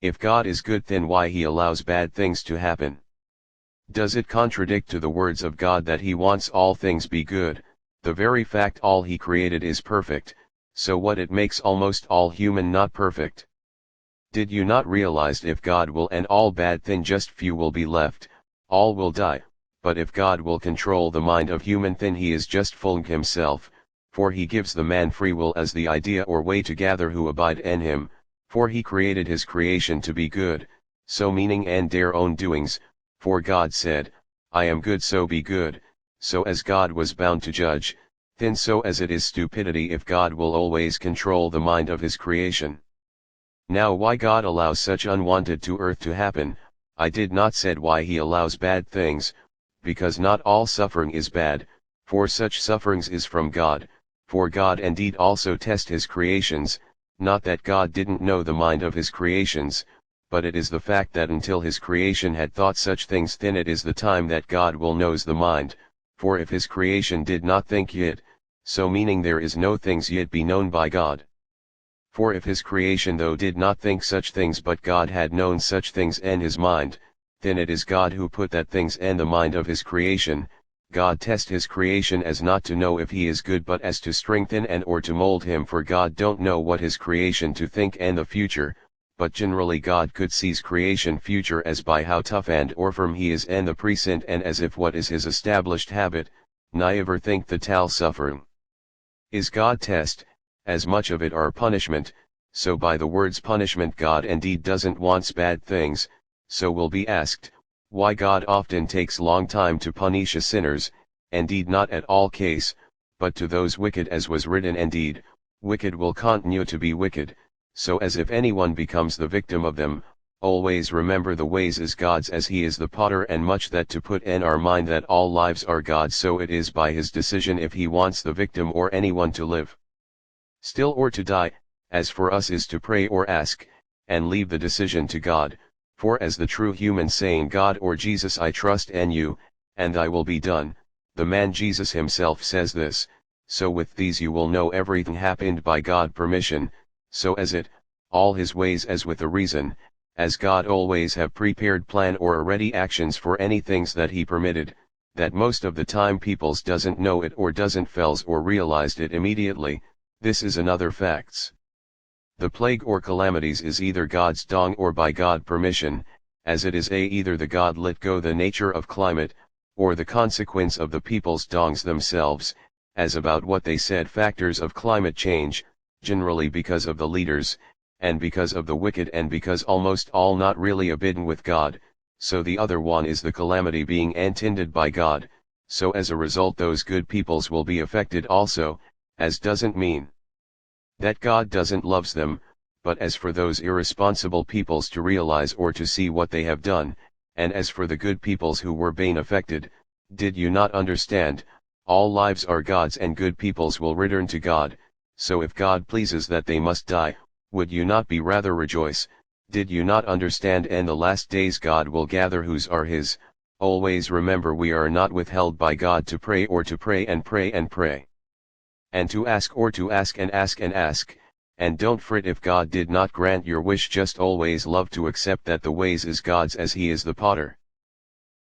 If God is good, then why he allows bad things to happen? Does it contradict to the words of God that he wants all things be good? The very fact all he created is perfect, so what it makes almost all human not perfect? Did you not realize if God will end all bad, then just few will be left, all will die, but if God will control the mind of human, then he is just fooling himself, for he gives the man free will as the idea or way to gather who abide in him, for he created his creation to be good, so meaning and their own doings, for God said, I am good, so be good, so as God was bound to judge, then so as it is stupidity if God will always control the mind of his creation. Now why God allows such unwanted to earth to happen, I did not said why he allows bad things, because not all suffering is bad, for such sufferings is from God, for God indeed also test his creations, not that God didn't know the mind of his creations, but it is the fact that until his creation had thought such things, then it is the time that God will knows the mind, for if his creation did not think yet, so meaning there is no things yet be known by God. For if his creation though did not think such things, but God had known such things in his mind, then it is God who put that things in the mind of his creation. God test his creation as not to know if he is good, but as to strengthen and or to mold him, for God don't know what his creation to think in the future, but generally God could sees creation future as by how tough and or firm he is in the present, and as if what is his established habit, never think the tal suffering is God test, as much of it are punishment, so by the words punishment God indeed doesn't wants bad things, so will be asked, why God often takes long time to punish sinners, indeed not at all case, but to those wicked, as was written, indeed, wicked will continue to be wicked, so as if anyone becomes the victim of them, always remember the ways is God's as he is the potter, and much that to put in our mind that all lives are God's, so it is by his decision if he wants the victim or anyone to live still or to die, as for us is to pray or ask, and leave the decision to God, for as the true human saying, God or Jesus, I trust in you, and thy will be done, the man Jesus himself says this, so with these you will know everything happened by God permission, so as it, all his ways as with a reason, as God always have prepared plan or already actions for any things that he permitted, that most of the time peoples doesn't know it or doesn't fells or realized it immediately. This is another facts. The plague or calamities is either God's dong or by God permission, as it is either the God let go the nature of climate, or the consequence of the people's dongs themselves, as about what they said factors of climate change, generally because of the leaders, and because of the wicked, and because almost all not really abidden with God, so the other one is the calamity being intended by God, so as a result those good peoples will be affected also, as doesn't mean that God doesn't loves them, but as for those irresponsible peoples to realize or to see what they have done, and as for the good peoples who were been affected, did you not understand, all lives are God's and good peoples will return to God, so if God pleases that they must die, would you not be rather rejoice? Did you not understand in the last days God will gather whose are his? Always remember we are not withheld by God to pray or to pray and pray and pray, and to ask or to ask and ask and ask, and don't fret if God did not grant your wish, just always love to accept that the ways is God's as he is the potter.